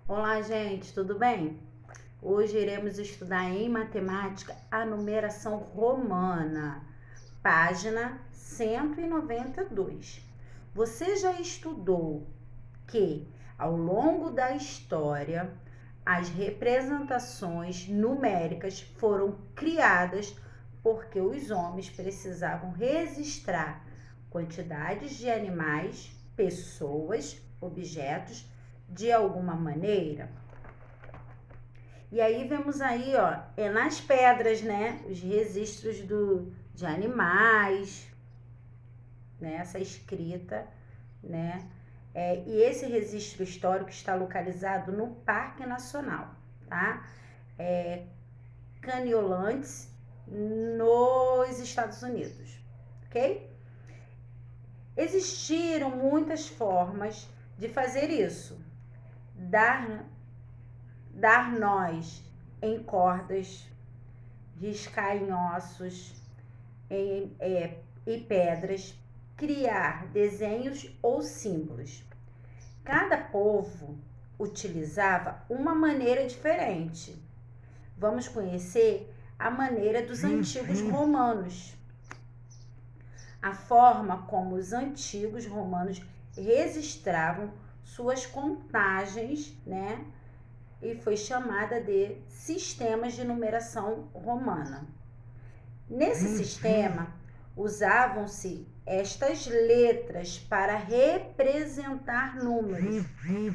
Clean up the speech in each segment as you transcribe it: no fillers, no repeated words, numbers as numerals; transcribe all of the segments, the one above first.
Olá, gente, tudo bem? Hoje iremos estudar em matemática a numeração romana, página 192. Você já estudou que, ao longo da história, as representações numéricas foram criadas porque os homens precisavam registrar quantidades de animais, pessoas, objetos de alguma maneira. E aí vemos aí, ó, nas pedras, né, os registros de animais, né, essa escrita, né, e esse registro histórico está localizado no Parque Nacional, tá? Canyonlands, nos Estados Unidos, ok? Existiram muitas formas de fazer isso. Dar nós em cordas, riscar em ossos e pedras, criar desenhos ou símbolos. Cada povo utilizava uma maneira diferente. Vamos conhecer a maneira dos antigos romanos. A forma como os antigos romanos registravam suas contagens, né? E foi chamada de sistemas de numeração romana. Nesse sistema, usavam-se estas letras para representar números.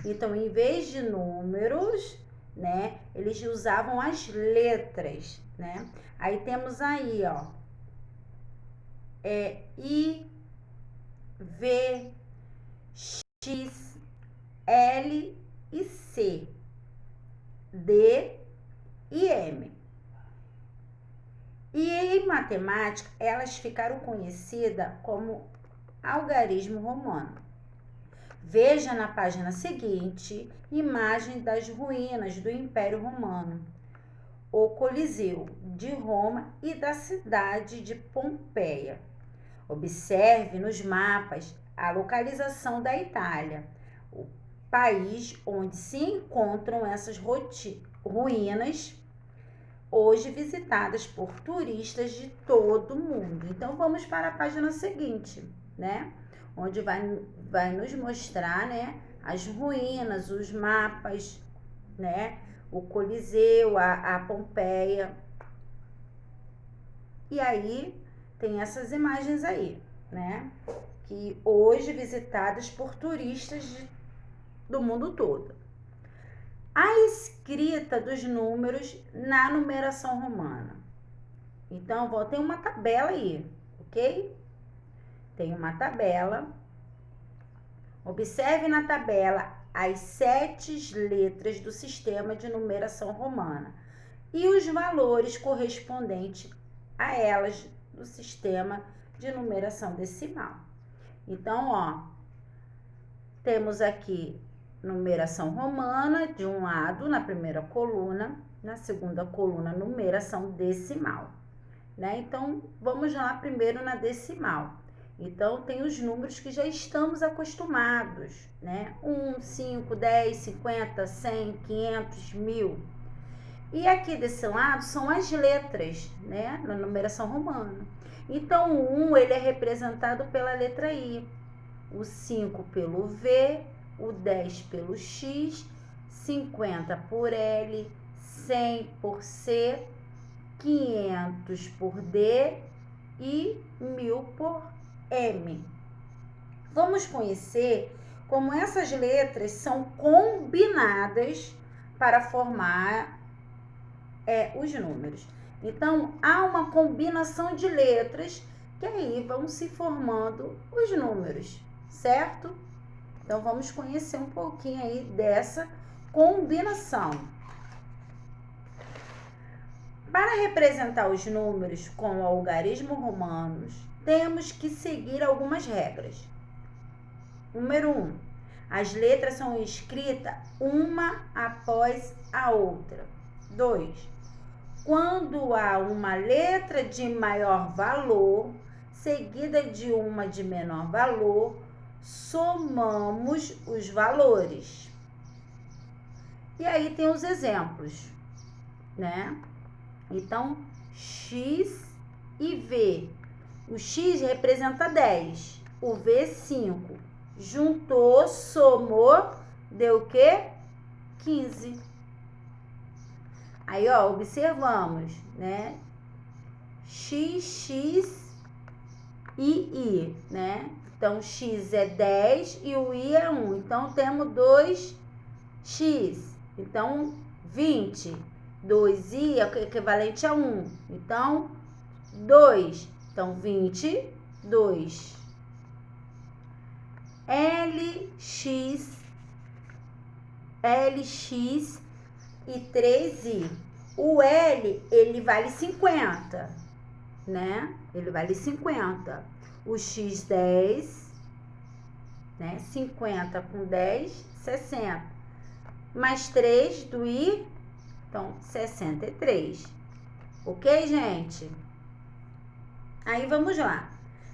Então, em vez de números, né, eles usavam as letras, né? Aí temos aí, ó, I, V, X, L e C, D e M. E em matemática, elas ficaram conhecidas como algarismo romano. Veja na página seguinte imagem das ruínas do Império Romano, o Coliseu de Roma e da cidade de Pompeia. Observe nos mapas a localização da Itália, o país onde se encontram essas ruínas, hoje visitadas por turistas de todo o mundo. Então, vamos para a página seguinte, né? Onde vai nos mostrar, né, as ruínas, os mapas, né? O Coliseu, a Pompeia. E aí, tem essas imagens aí, né? Que hoje visitadas por turistas do mundo todo. A escrita dos números na numeração romana. Então, tem uma tabela aí, ok? Tem uma tabela. Observe na tabela as 7 letras do sistema de numeração romana e os valores correspondentes a elas do sistema de numeração decimal. Então, ó, temos aqui numeração romana de um lado, na primeira coluna, na segunda coluna, numeração decimal, né? Então, vamos lá primeiro na decimal. Então, tem os números que já estamos acostumados, né? 1, 5, 10, 50, 100, 500, 1000. E aqui desse lado são as letras, né? Na numeração romana. Então, o 1 ele é representado pela letra I, o 5 pelo V, o 10 pelo X, 50 por L, 100 por C, 500 por D e 1000 por M. Vamos conhecer como essas letras são combinadas para formar os números. Então, há uma combinação de letras que aí vão se formando os números, certo? Então, vamos conhecer um pouquinho aí dessa combinação. Para representar os números com o algarismo romanos, temos que seguir algumas regras. Número 1. As letras são escritas uma após a outra. 2. Quando há uma letra de maior valor, seguida de uma de menor valor, somamos os valores. E aí tem os exemplos, né? Então, X e V. O X representa 10, o V 5. Juntou, somou, deu o quê? 15. Aí, ó, observamos, né? X e I, né? Então, X é 10 e o I é 1. Então, temos 2X. Então, 20. 2I é equivalente a 1. Então, 2. Então, 22. LX e 3I. O L, ele vale 50, né? Ele vale 50. O X, 10, né? 50 com 10, 60. Mais 3 do I, então, 63. Ok, gente? Aí, vamos lá.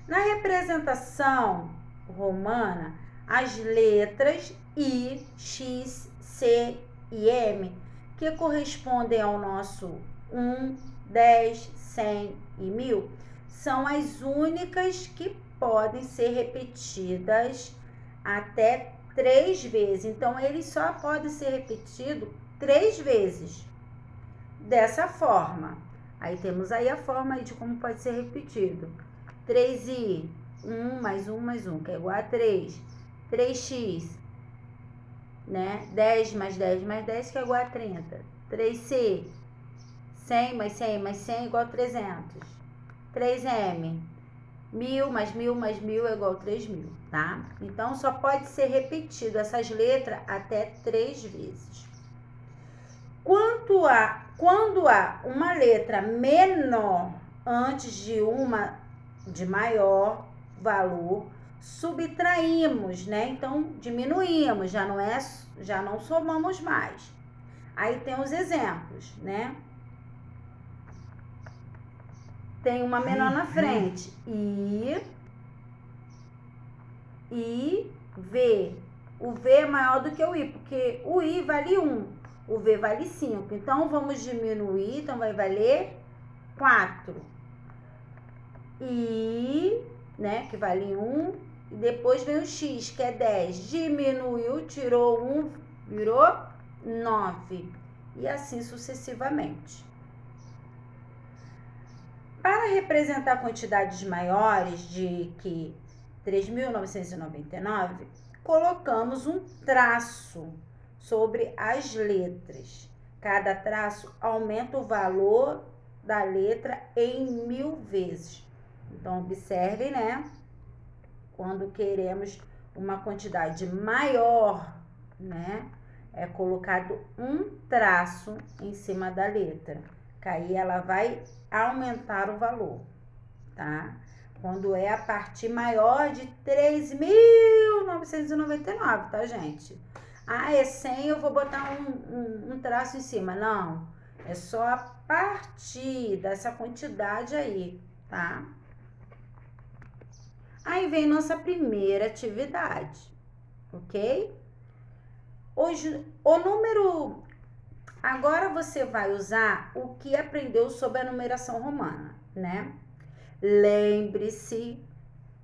Na representação romana, as letras I, X, C e M, que correspondem ao nosso 1, 10, 100 e 1000, são as únicas que podem ser repetidas até 3 vezes. Então, eles só podem ser repetidos 3 vezes. Dessa forma. Aí temos aí a forma de como pode ser repetido. 3i, 1 mais 1 mais 1, que é igual a 3. 3x, né? 10 mais 10 mais 10, que é igual a 30. 3c, 100 mais 100 mais 100 é igual a 300. 3m, 1000 mais 1000 mais 1000 é igual a 3000, tá? Então, só pode ser repetido essas letras até 3 vezes. Quando há uma letra menor antes de uma de maior valor, subtraímos, né? Então, diminuímos, já não somamos mais. Aí tem os exemplos, né? Tem uma menor na frente. I, V. O V é maior do que o I, porque o I vale 1. O V vale 5. Então, vamos diminuir. Então, vai valer 4. I, né? Que vale 1. E depois vem o X, que é 10. Diminuiu, tirou 1, virou 9. E assim sucessivamente. Para representar quantidades maiores de que 3.999, colocamos um traço sobre as letras. Cada traço aumenta o valor da letra em 1000 vezes. Então, observem, né? Quando queremos uma quantidade maior, né? É colocado um traço em cima da letra. Que aí ela vai aumentar o valor, tá? Quando é a partir maior de 3.999, tá, gente? Ah, é 100, eu vou botar um traço em cima. Não, é só a partir dessa quantidade aí, tá? Aí vem nossa primeira atividade, ok? Hoje, o número... Agora você vai usar o que aprendeu sobre a numeração romana, né? Lembre-se,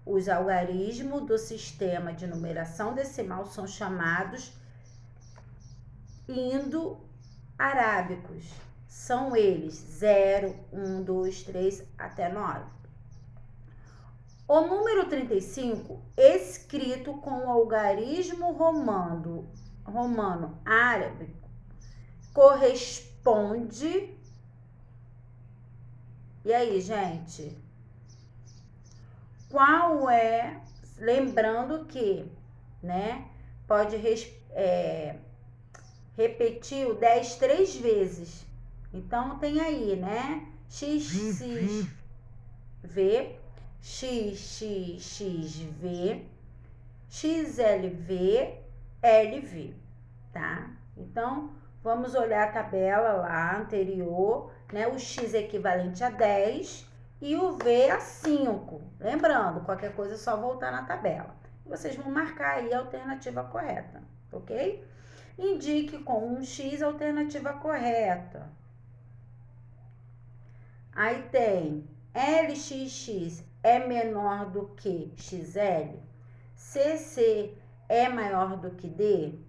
os algarismos do sistema de numeração decimal são chamados indo-arábicos. São eles 0, 1, 2, 3 até 9. O número 35, escrito com o algarismo romano árabe, corresponde... E aí, gente? Qual é... Lembrando que, né? Pode repetir o 10 3 vezes. Então, tem aí, né? XXV, XXXV, XLV, LV, tá? Então, vamos olhar a tabela lá anterior, né? O X é equivalente a 10 e o V a 5. Lembrando, qualquer coisa é só voltar na tabela. Vocês vão marcar aí a alternativa correta, ok? Indique com um X a alternativa correta. Aí tem LXX é menor do que XL? CC é maior do que D?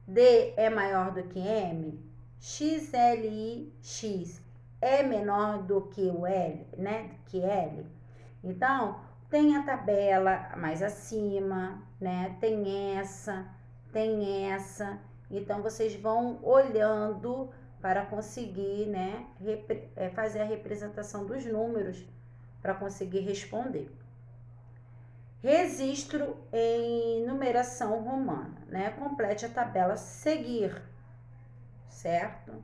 D é maior do que M? XLIX é menor do que o L, né? Que L? Então, tem a tabela mais acima, né? Tem essa. Então, vocês vão olhando para conseguir, né, fazer a representação dos números para conseguir responder. Registro em numeração romana, né? Complete a tabela a seguir, certo?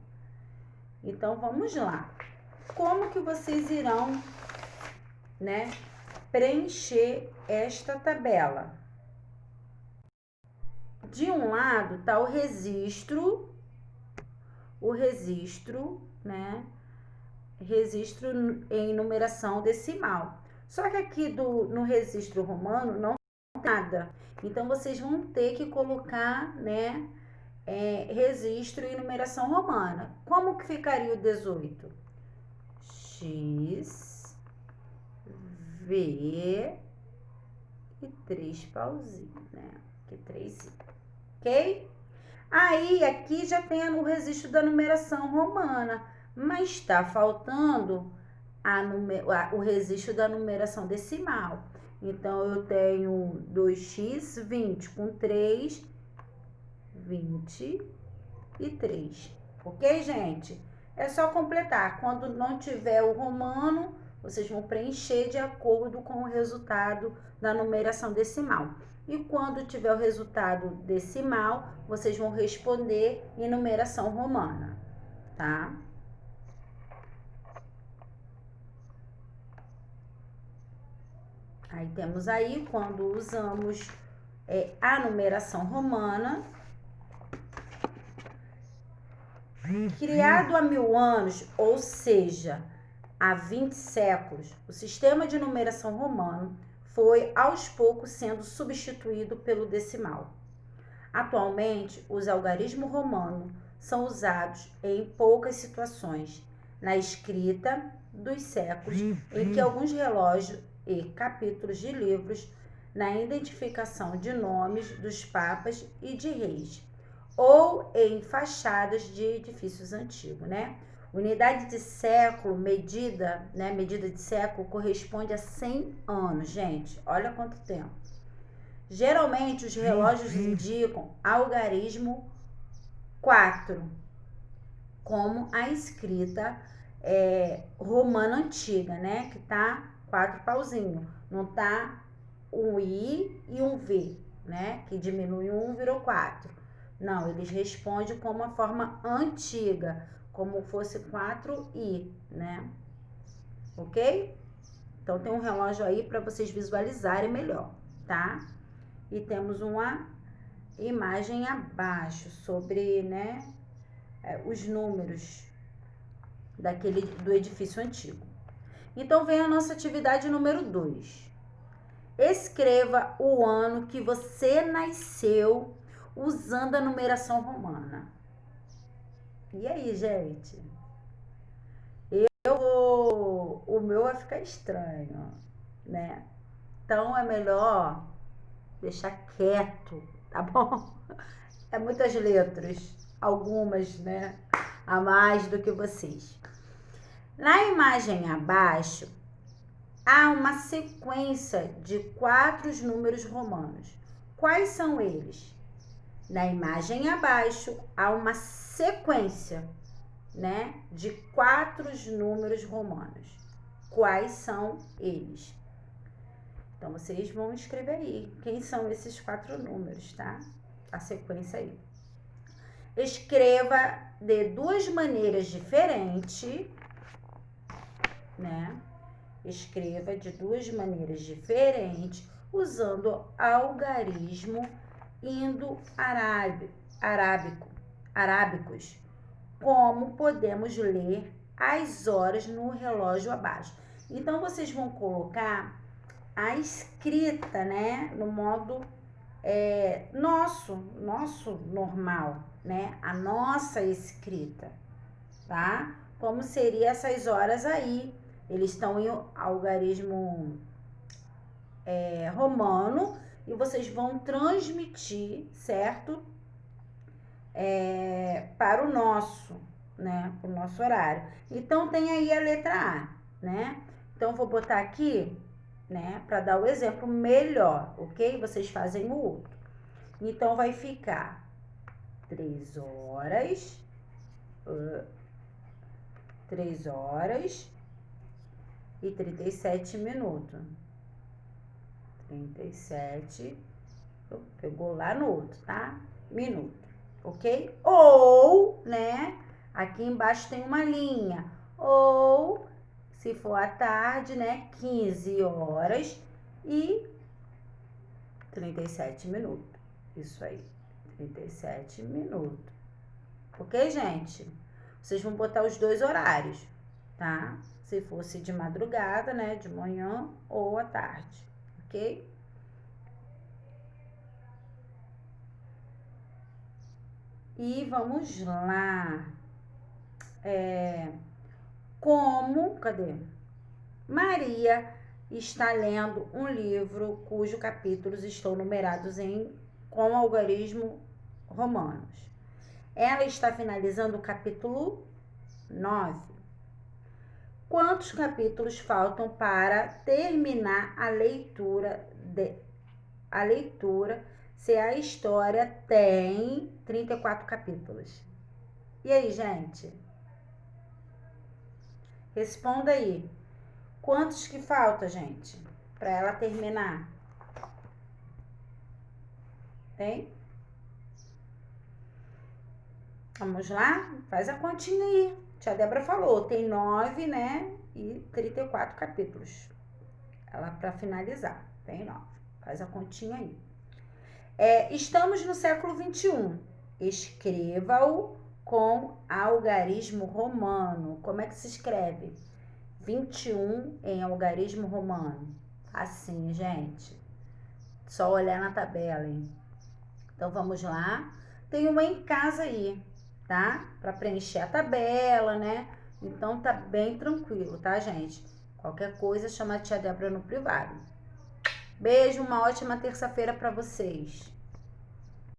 Então, vamos lá. Como que vocês irão, né, preencher esta tabela? De um lado tá o registro, né? Registro em numeração decimal. Só que aqui no registro romano não tem nada. Então, vocês vão ter que colocar, né, registro em numeração romana. Como que ficaria o 18? X, V e 3 pauzinhos, né? Aqui 3, ok? Aí, aqui já tem o registro da numeração romana, mas está faltando o registro da numeração decimal. Então, eu tenho 2x, 20, com 3, 23. Ok, gente? É só completar. Quando não tiver o romano, vocês vão preencher de acordo com o resultado da numeração decimal. E quando tiver o resultado decimal, vocês vão responder em numeração romana, tá? Aí temos aí, quando usamos a numeração romana, criado há 1000 anos, ou seja, há 20 séculos, o sistema de numeração romano foi aos poucos sendo substituído pelo decimal. Atualmente, os algarismos romanos são usados em poucas situações, na escrita dos séculos, em que alguns relógios e capítulos de livros, na identificação de nomes dos papas e de reis, ou em fachadas de edifícios antigos, né? Unidade de século, medida de século, corresponde a 100 anos, gente. Olha quanto tempo. Geralmente, os relógios indicam algarismo 4, como a escrita romana antiga, né? Que tá 4 pauzinhos. Não tá um I e um V, né? Que diminui 1, virou 4. Não, eles respondem como a forma antiga, como fosse 4i, né? Ok? Então, tem um relógio aí para vocês visualizarem melhor, tá? E temos uma imagem abaixo sobre, né, os números do edifício antigo. Então, vem a nossa atividade número 2. Escreva o ano que você nasceu usando a numeração romana. E aí, gente? O meu vai ficar estranho, né? Então, é melhor deixar quieto, tá bom? É muitas letras, algumas, né, a mais do que vocês. Na imagem abaixo, há uma sequência de 4 números romanos. Quais são eles? Na imagem abaixo, há uma sequência, né, de 4 números romanos. Quais são eles? Então, vocês vão escrever aí quem são esses 4 números, tá? A sequência aí. Escreva de 2 maneiras diferentes, né? Escreva de 2 maneiras diferentes, usando algarismo indo-arábicos, como podemos ler as horas no relógio abaixo. Então, vocês vão colocar a escrita, né, no modo nosso normal, né? A nossa escrita, tá? Como seria essas horas aí? Eles estão em algarismo romano e vocês vão transmitir, certo? Para o nosso, né? Para o nosso horário. Então, tem aí a letra A, né? Então, vou botar aqui, né? Para dar o exemplo melhor, ok? Vocês fazem o outro. Então, vai ficar 3 horas, 3 horas e 37 minutos. 37, pegou lá no outro, tá? Minuto, ok? Ou, né? Aqui embaixo tem uma linha. Ou, se for à tarde, né? 15 horas e 37 minutos. Isso aí, 37 minutos. Ok, gente? Vocês vão botar os dois horários, tá? Se fosse de madrugada, né? De manhã ou à tarde, ok? E vamos lá. Cadê? Maria está lendo um livro cujos capítulos estão numerados com algarismo romanos. Ela está finalizando o capítulo 9. Quantos capítulos faltam para terminar a leitura se a história tem 34 capítulos? E aí, gente? Responda aí. Quantos que falta, gente, para ela terminar? Tem? Vamos lá? Faz a continha aí. Tia Débora falou, tem 9, né? E 34 capítulos. Ela para finalizar. Tem 9. Faz a continha aí. Estamos no século 21. Escreva-o com algarismo romano. Como é que se escreve? 21 em algarismo romano. Assim, gente. Só olhar na tabela, hein? Então, vamos lá. Tem uma em casa aí, tá? Para preencher a tabela, né? Então, tá bem tranquilo, tá, gente? Qualquer coisa, chama a tia Débora no privado. Beijo, uma ótima terça-feira para vocês.